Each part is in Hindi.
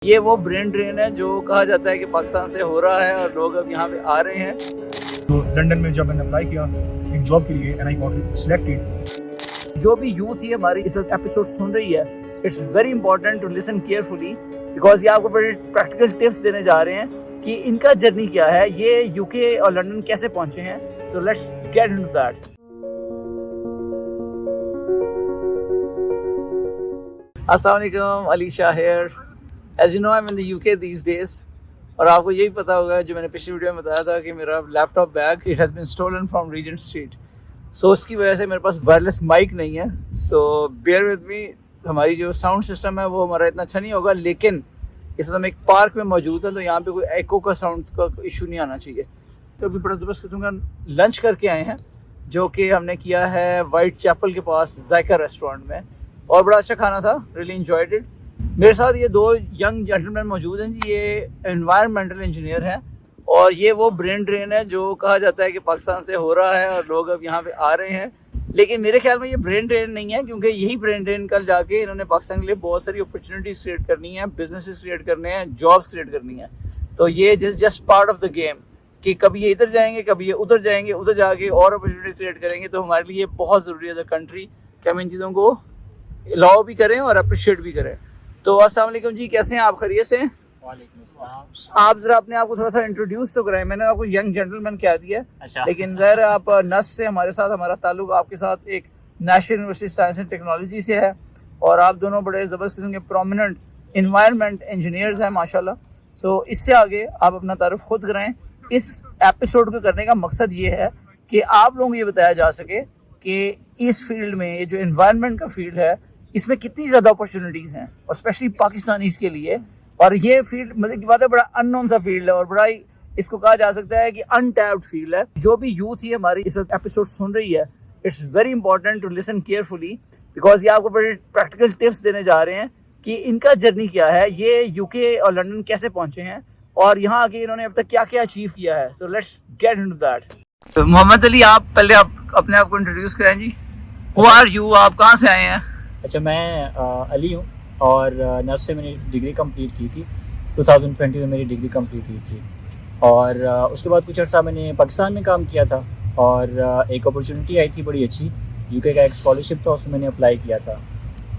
ये वो ब्रेन ड्रेन है जो कहा जाता है कि पाकिस्तान से हो रहा है और लोग अब यहाँ पे आ रहे हैं। तो लंदन में जब मैंने अप्लाई किया एक जॉब के लिए एंड आई गॉट सिलेक्टेड। जो भी यूथ ही हमारी इस एपिसोड सुन रही है, it's very important to listen carefully because ये आपको बड़े प्रैक्टिकल टिप्स देने जा रहे हैं कि इनका जर्नी क्या है, ये यूके और लंदन कैसे पहुंचे हैं। So let's get into that. अस्सलाम वालेकुम, Alisha here. As you know I am in the UK these days और आपको यही पता होगा जो मैंने पिछली वीडियो में बताया था कि मेरा laptop bag it has been stolen from Regent Street. So उसकी वजह से मेरे पास वायरलेस माइक नहीं है। सो बेयर विद मी, हमारी जो साउंड सिस्टम है वो हमारा इतना अच्छा नहीं होगा, लेकिन इस समय एक पार्क में मौजूद है तो यहाँ पे कोई एको का साउंड का इशू नहीं आना चाहिए। तो अभी बड़ा ज़बरदस्त किस्म का लंच करके आए हैं जो कि हमने किया है वाइट चैपल के पास जायका रेस्टोरेंट में और बड़ा अच्छा खाना था, रियली एंजॉयड इट। मेरे साथ ये दो यंग जेंटलमैन मौजूद हैं जी। ये एनवायरमेंटल इंजीनियर हैं और ये वो ब्रेन ड्रेन है जो कहा जाता है कि पाकिस्तान से हो रहा है और लोग अब यहाँ पे आ रहे हैं। लेकिन मेरे ख्याल में ये ब्रेन ड्रेन नहीं है, क्योंकि यही ब्रेन ड्रेन कल जाके इन्होंने पाकिस्तान के लिए बहुत सारी अपॉर्चुनिटीज़ क्रिएट करनी है, बिजनेसेस क्रिएट करने हैं, जॉब्स क्रिएट करनी है। तो ये just part of the game कि कभी ये इधर जाएंगे, कभी ये उधर जाएंगे, उधर जाके और अपॉर्चुनिटीज क्रिएट करेंगे। तो हमारे लिए बहुत ज़रूरी है एज अ कंट्री कि हम इन चीज़ों को अलाउ भी करें और अप्रिशिएट भी करें। तो अस्सलाम वालेकुम जी, कैसे हैं आप? खैरियत से? आप जरा अपने आप को थोड़ा सा इंट्रोड्यूस तो कराएं। मैंने आपको यंग जेंटलमैन कह दिया, अच्छा। लेकिन ज़रा आप नस से हमारे साथ, हमारा ताल्लुक आपके साथ एक national university science and technology से है और आप दोनों बड़े ज़बरदस्त किस्म के प्रोमिनेंट इन्वायरमेंट इंजीनियर्स हैं माशाल्लाह। सो इससे आगे आप अपना तारुफ खुद कराएं। इस एपिसोड को करने का मकसद ये है कि आप लोगों को ये बताया जा सके कि इस फील्ड में, ये जो इन्वायरमेंट का फील्ड है, इसमें कितनी ज़्यादा अपॉर्चुनिटीज़ हैं और स्पेशली पाकिस्तानीज़ के लिए। और ये फील्ड मतलब की बात है, बड़ा अननोन सा फील्ड है और बड़ा ही इसको कहा जा सकता है कि अनटैप्ड फील्ड है। जो भी यूथ ही हमारी इस एपिसोड सुन रही है, it's very important to listen carefully because ये आपको बड़े प्रैक्टिकल टिप्स देने जा रहे हैं कि इनका जर्नी क्या है, ये यूके और लंदन कैसे पहुंचे हैं और यहाँ आके इन्होंने अब तक क्या क्या अचीव किया है। So let's get into that. Mohammad Ali, आप पहले अपने आप को इंट्रोड्यूस करें जी। हु आर यू, आप कहाँ से आए हैं? अच्छा, मैं अली हूँ और नर्स से मैंने डिग्री कंप्लीट की थी। 2020 में मेरी डिग्री कंप्लीट हुई थी और उसके बाद कुछ अर्सा मैंने पाकिस्तान में काम किया था और एक अपॉर्चुनिटी आई थी बड़ी अच्छी, यूके का एक स्कॉलरशिप था, उसमें मैंने अप्लाई किया था।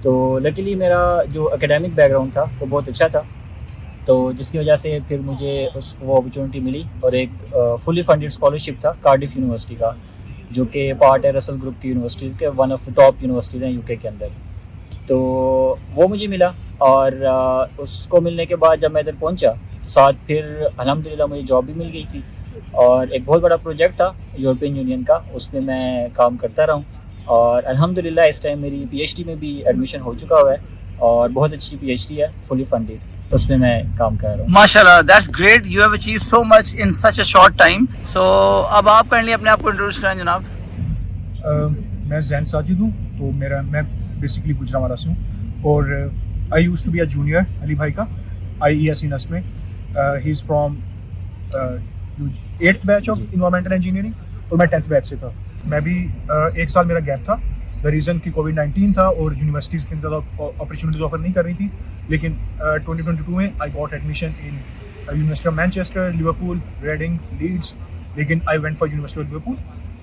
तो लकीली मेरा जो एकेडमिक बैकग्राउंड था वो बहुत अच्छा था, तो जिसकी वजह से फिर मुझे वो अपॉर्चुनिटी मिली और एक फुली फंडेड स्कॉलरशिप था कार्डिफ यूनिवर्सिटी का, जो कि पार्ट है रसल ग्रुप की यूनिवर्सिटी के, one of the top universities हैं यूके के अंदर। तो वो मुझे मिला और उसको मिलने के बाद जब मैं इधर पहुंचा, साथ फिर अल्हम्दुलिल्लाह मुझे जॉब भी मिल गई थी और एक बहुत बड़ा प्रोजेक्ट था यूरोपियन यूनियन का, उसमें मैं काम करता रहा हूँ और अल्हम्दुलिल्लाह इस टाइम मेरी पीएचडी में भी एडमिशन हो चुका हुआ है और बहुत अच्छी पीएचडी है, फुली फंडेड, उसमें मैं काम कर रहा हूँ। माशाल्लाह, that's great, you have achieved so much in such a short time. So अब आप काइंडली अपने आप को इंट्रोड्यूस कराएं जनाब। मैं जैन साजिद हूँ, तो मैं बेसिकली गुजरावाला से हूँ और I used to be a junior Ali भाई का IESE नस में। He is from 8th batch of environmental engineering और मैं 10th बैच से था। मैं भी एक साल मेरा गैप था, द रीज़न कि कोविड-19 था और यूनिवर्सिटीज़ इतनी ज़्यादा अपॉर्चुनिटीज़ ऑफर नहीं कर रही थी। लेकिन 2022 में I got admission in University of Manchester, Liverpool, Reading, Leeds. लेकिन I went for University of Liverpool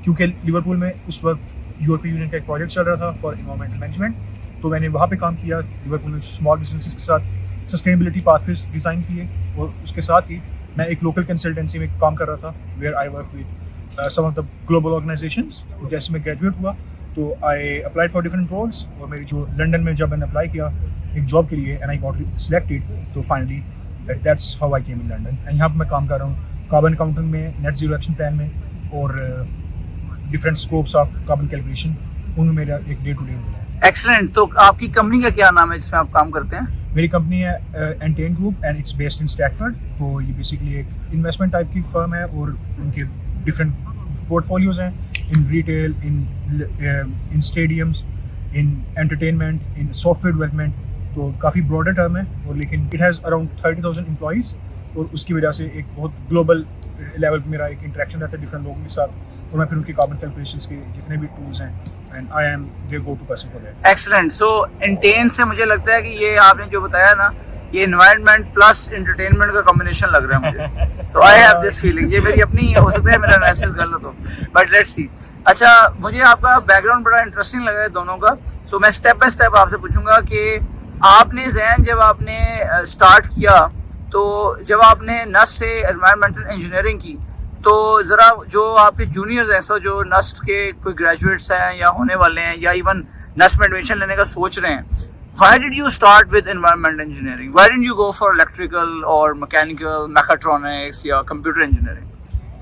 क्योंकि लिवरपूल में उस वक्त यूरोपियन यूनियन का एक प्रोजेक्ट चल रहा था फॉर इन्वायरमेंटल मैनेजमेंट, तो मैंने वहाँ पे काम किया। लिवरपूल में स्मॉल बिजनेसेस के साथ सस्टेनेबिलिटी पाथवेज डिज़ाइन किए और उसके साथ ही मैं एक लोकल कंसल्टेंसी में काम कर रहा था where I work with some of the global organizations. जैसे मैं ग्रेजुएट हुआ तो I applied for different roles और मेरी जो लंदन में जब मैंने अप्लाई किया एक जॉब के लिए एंड आई गॉट सिलेक्टेड, तो finally that's how I came in London. And यहाँ पर मैं काम कर रहा हूँ कार्बन अकाउंटिंग में, नेट जीरो एक्शन प्लान में और different scopes of carbon calculation, उनमें मेरा एक डे टू डे होता है। एक्सीलेंट। तो आपकी कंपनी का क्या नाम है जिसमें आप काम करते हैं? मेरी कंपनी है एंटेन group and it's based in Stratford. तो ये बेसिकली एक इन्वेस्टमेंट टाइप की फर्म है और उनके डिफरेंट पोर्टफोलियोज हैं in retail, in stadiums, in entertainment, in software development. तो काफ़ी ब्रॉडर टर्म है और लेकिन इट हैज़ अराउंड 30,000 एम्प्लॉइज़ और उसकी वजह से एक बहुत ग्लोबल लेवल पर मेरा एक इंटरेक्शन रहता है डिफरेंट लोगों के साथ और मैं फिर उनके कार्बन कैलकुलेशंस के जितने भी टूल्स हैं and I am their go-to person for that. Excellent. So Entain से मुझे लगता है कि ये आपने जो बताया ना ये एनवायरनमेंट प्लस एंटरटेनमेंट का कॉम्बिनेशन लग रहा है मुझे। सो आई हैव दिस फीलिंग, ये मेरी अपनी हो सकता है मेरा एनालिसिस गलत हो, बट लेट्स सी। अच्छा, मुझे आपका बैकग्राउंड बड़ा इंटरेस्टिंग लगा है दोनों का। सो मैं स्टेप बाय स्टेप आपसे पूछूंगा कि आपने ज़ैन जब आपने स्टार्ट किया, तो जब आपने नस्ट से एनवायरमेंटल इंजीनियरिंग की, तो ज़रा जो आपके जूनियर्स हैं, सो जो नस्ट के कोई ग्रेजुएट्स हैं या होने वाले हैं या इवन नस्ट में एडमिशन लेने का सोच रहे हैं, why did you start with environmental engineering? Why didn't you go for electrical or mechanical, mechatronics या computer engineering?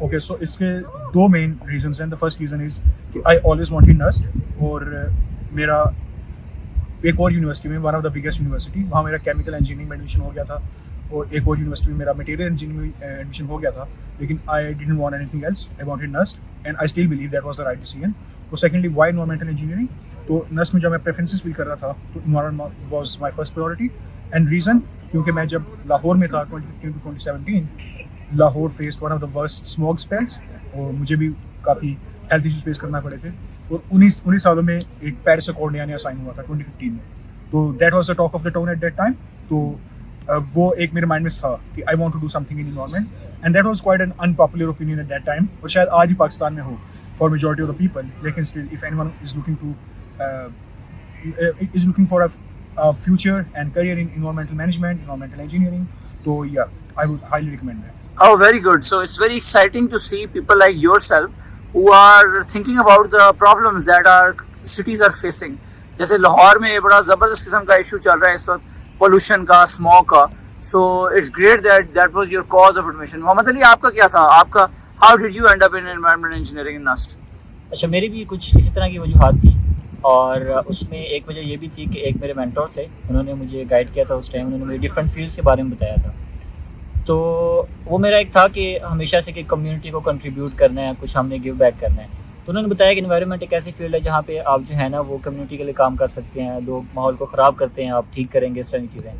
Okay, so इसके दो मेन रीजंस हैं। द फर्स्ट रीजन इज कि आई ऑलवेज वांटेड नस्ट, और मेरा एक और यूनिवर्सिटी में, one of the biggest university, वहाँ मेरा केमिकल इंजीनियरिंग में एडमिशन हो गया था, और एक और यूनिवर्सिटी में मेरा मटेरियल इंजीनियरिंग में एडमिशन हो गया था, लेकिन I didn't want anything else, I wanted NUST and I still believe that was the right decision. तो सेकेंडली, वाई एनवायरमेंटल इंजीनियरिंग? तो नस्ट में जब मैं प्रेफरेंसेस फिल कर रहा था, तो environment was my first priority. And reason, क्योंकि मैं जब लाहौर में था 2015 to 2017, Lahore faced one of the worst smog spells, और मुझे भी काफ़ी हेल्थ इश्यूज फेस करना पड़े थे। और 19 सालों में एक पेरिस अकॉर्ड नया नया साइन हुआ था 2015 में, तो that was the talk of the town at that time. तो वो एक मेरे माइंड में था कि I want to do something in environment, and that was quite an unpopular opinion at that time, और शायद आज भी पाकिस्तान में हो for majority of the people. लेकिन still, if anyone is looking for a future and career in environmental management, environmental engineering, so yeah, I would highly recommend that. Oh, very good. So it's very exciting to see people like yourself who are thinking about the problems that our cities are facing. जैसे लाहौर में बड़ा ज़बरदस्त किस्म का इशू चल रहा है इस वक्त, पोल्यूशन का, स्मॉग का। So it's great that was your cause of admission. Mohammad Ali, आपका क्या था? आपका how did you end up in environmental engineering in NUST? अच्छा, मेरी भी कुछ इसी तरह की वजूहत थी, और उसमें एक वजह ये भी थी कि एक मेरे मेंटोर थे, उन्होंने मुझे गाइड किया था उस टाइम, उन्होंने मुझे डिफरेंट फील्ड्स के बारे में बताया था। तो वो मेरा एक था कि हमेशा से कि कम्युनिटी को कंट्रीब्यूट करना है, कुछ हमने गिव बैक करना है। तो उन्होंने बताया कि एनवायरनमेंट एक ऐसी फील्ड है जहाँ पे आप जो है ना वो कम्युनिटी के लिए काम कर सकते हैं, लोग माहौल को ख़राब करते हैं, आप ठीक करेंगे, इस तरह की चीज़ें।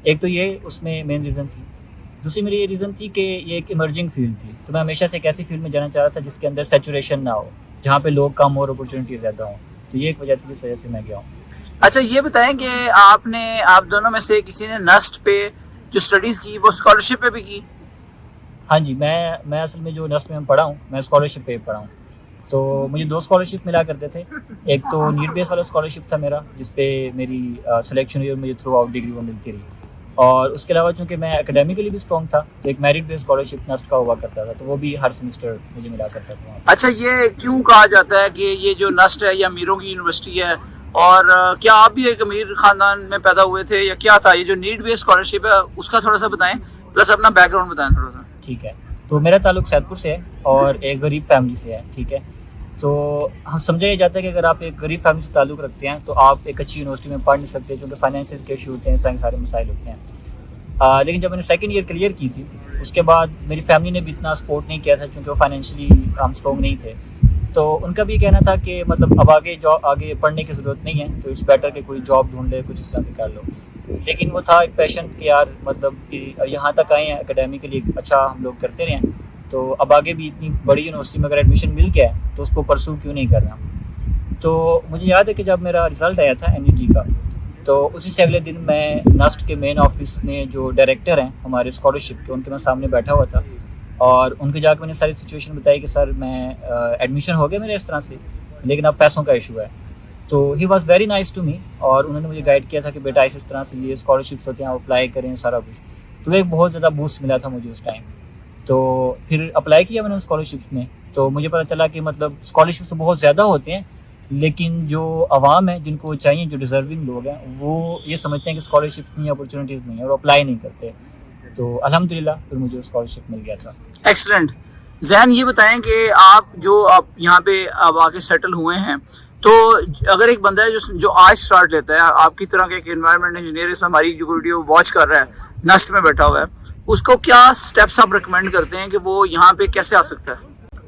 एक तो ये उसमें मेन रीज़न थी। दूसरी मेरी ये रीज़न थी कि ये एक इमर्जिंग फील्ड थी, तो मैं हमेशा से एक ऐसी फील्ड में जाना चाह रहा था जिसके अंदर सेचुरेशन ना हो, जहाँ पे लोग कम और अपॉर्चुनिटी ज़्यादा हों। तो ये एक वजह थी जिस वजह से मैं गया हूँ। अच्छा, ये बताएं कि आप दोनों में से किसी ने नस्ट पे जो स्टडीज़ की वो स्कॉलरशिप पे भी की? हाँ जी, मैं असल में जो नस्ट में पढ़ा हूँ, मैं स्कॉलरशिप पे पढ़ा हूँ। तो मुझे 2 स्कॉलरशिप मिला करते थे। एक तो नीड बेस वाला स्कॉलरशिप था मेरा, जिस पे मेरी सिलेक्शन हुई और मुझे थ्रू आउट डिग्री वो मिलती रही। और उसके अलावा चूँकि मैं एकेडमिकली भी स्ट्रॉन्ग था, तो एक मेरिट बेस्ड स्कॉलरशिप नस्ट का हुआ करता था, तो वो भी हर सेमेस्टर मुझे मिला करता था। अच्छा, ये क्यों कहा जाता है कि ये जो नस्ट है ये अमीरों की यूनिवर्सिटी है, और क्या आप भी एक अमीर ख़ानदान में पैदा हुए थे या क्या था? ये जो नीड बेस्ड स्कॉलरशिप है उसका थोड़ा सा बताएं, प्लस अपना बैकग्राउंड बताएं थोड़ा सा। ठीक है, तो मेरा ताल्लुक सैदपुर से है और एक गरीब फैमिली से है। ठीक है, तो हम समझा ये जाता है कि अगर आप एक गरीब फैमिली से ताल्लुक़ रखते हैं तो आप एक अच्छी यूनिवर्सिटी में पढ़ नहीं सकते, क्योंकि फाइनेंशियल के इशू होते हैं, सारे मसाइल होते हैं। लेकिन जब मैंने सेकंड ईयर क्लियर की थी, उसके बाद मेरी फैमिली ने भी इतना सपोर्ट नहीं किया था, क्योंकि वो फाइनेंशियली हम स्ट्रॉन्ग नहीं थे। तो उनका भी कहना था कि मतलब अब आगे पढ़ने की ज़रूरत नहीं है, तो इट्स बेटर कि कोई जॉब ढूंढ ले, कुछ इस तरह से कर लो। लेकिन वो था एक पैशन कि यार मतलब यहाँ तक आए हैं, एकेडमिकली अच्छा हम लोग करते रहे हैं, तो अब आगे भी इतनी बड़ी यूनिवर्सिटी में अगर एडमिशन मिल गया है तो उसको परसू क्यों नहीं करना। तो मुझे याद है कि जब मेरा रिज़ल्ट आया था NUG का, तो उसी से अगले दिन मैं नस्ट के मेन ऑफिस में जो डायरेक्टर हैं हमारे स्कॉलरशिप के, उनके मैं सामने बैठा हुआ था, और उनके जाकर मैंने सारी सिचुएशन बताई कि सर मैं एडमिशन हो गया मेरा इस तरह से, लेकिन अब पैसों का इशू है। तो he was very nice to me, और उन्होंने मुझे गाइड किया था कि बेटा इस तरह से ये स्कॉलरशिप्स होते हैं, आप अप्लाई करें, सारा कुछ। तो एक बहुत ज़्यादा बूस्ट मिला था मुझे उस टाइम। तो फिर अप्लाई किया मैंने स्कॉलरशिप्स में, तो मुझे पता चला कि मतलब स्कॉलरशिप्स तो बहुत ज़्यादा होते हैं, लेकिन जो आवाम है जिनको वो चाहिए, जो डिज़र्विंग लोग हैं, वो ये समझते हैं कि स्कॉलरशिप्स नहीं, अपॉर्चुनिटीज़ नहीं है, और अप्लाई नहीं करते। तो अल्हम्दुलिल्लाह फिर मुझे स्कॉलरशिप मिल गया था। एक्सलेंट। ज़ैन, ये बताएं कि आप यहाँ पे अब आके सेटल हुए हैं, तो अगर एक बंदा है जो आज स्टार्ट लेता है आपकी तरह के, एक एनवायरमेंट इंजीनियर इसमें हमारी जो वीडियो वॉच कर रहा है, नस्ट में बैठा हुआ है, उसको क्या स्टेप्स आप रिकमेंड करते हैं कि वो यहाँ पे कैसे आ सकता है?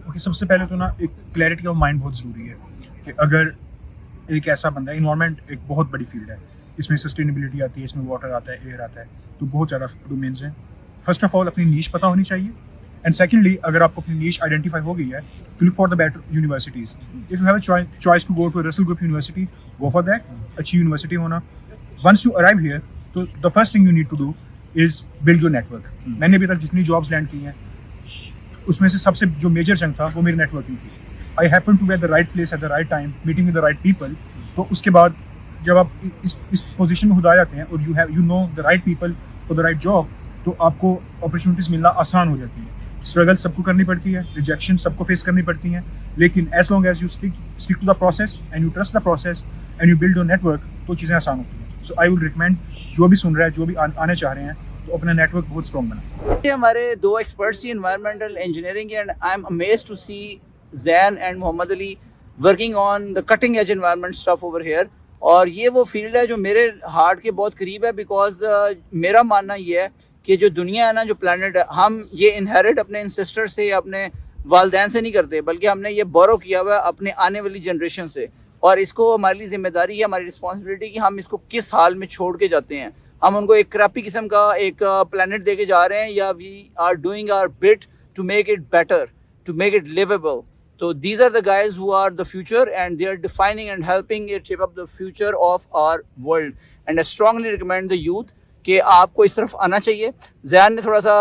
ओके, सबसे पहले तो ना एक क्लैरिटी ऑफ माइंड बहुत ज़रूरी है कि अगर एक ऐसा बंदा, इन्वायरमेंट एक बहुत बड़ी फील्ड है, इसमें सस्टेनेबिलिटी आती है, इसमें वाटर आता है, एयर आता है, तो बहुत ज़्यादा डोमेन्स हैं। फर्स्ट ऑफ ऑल अपनी नीश पता होनी चाहिए, एंड सेकेंडली अगर आपको अपनी नीश आइडेंटिफाई हो गई है, तो look for the better universities. If you have a choice to go to Russell group university, go for that. अच्छी यूनिवर्सिटी होना, वंस यू अराइव हियर तो the first thing you need to do is build your network. मैंने अभी तक जितनी जॉब्स लैंड की हैं उसमें से सबसे जो मेजर चंक था वो मेरी नेटवर्किंग थी. I happen to be at the right place at the right time, meeting with the right people. तो उसके बाद जब आप इस पोजीशन में खुद आ जाते हैं और you know the right people for the right job, तो आपको अपॉर्चुनिटीज़ मिलना आसान हो जाती है. स्ट्रगल सबको करनी पड़ती है, रिजेक्शन सबको फेस करनी पड़ती हैं, लेकिन as long as you stick to the process and you trust the process and you build your network, तो चीज़ें आसान होती हैं. सो आई विल रिकमेंड जो भी सुन रहा है, जो भी आने चाह रहे हैं, तो अपना नेटवर्क बहुत स्ट्रॉन्ग बनाए. ये हमारे दो एक्सपर्ट्स थी environmental engineering and I am amazed to see Jain and Mohammed Ali working on the cutting edge environment stuff over here. और ये वो फील्ड है जो मेरे हार्ट के बहुत करीब है, बिकॉज मेरा मानना ये है कि जो दुनिया है ना, जो प्लानट है, हम ये इनहेरिट अपने इंसिस्टर से या अपने वालदैन से नहीं करते, बल्कि हमने ये बोरो किया हुआ है अपने आने वाली जनरेशन से. और इसको हमारी लिए जिम्मेदारी है, हमारी रिस्पॉन्सिबिलिटी कि हम इसको किस हाल में छोड़ के जाते हैं. हम उनको एक क्रैपी किस्म का एक प्लानट दे के जा रहे हैं, या we are doing our bit to make it better, to make it livable. So these are the guys who are the future and they are defining and helping it shape up the future of our world. And I strongly recommend the youth कि आपको इस तरफ आना चाहिए. जैन ने थोड़ा सा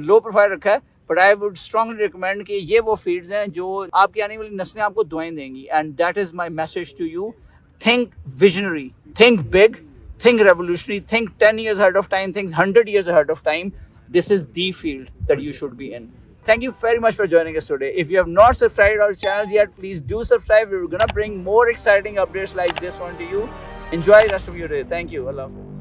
लो प्रोफाइल रखा है, but I would strongly recommend कि ये वो फील्ड्स हैं जो आपकी आने वाली नस्लें आपको दुआएं देंगी. And that is my message to you. Think visionary, think big, think revolutionary, think 10 years ahead of time, think 100 years ahead of time. This is the field that you should be in. Thank you very much for joining us today. If you have not subscribed our channel yet, please do subscribe. We're gonna bring more exciting updates like this one to you. Enjoy the rest of your day. Thank you. Allah Hafiz.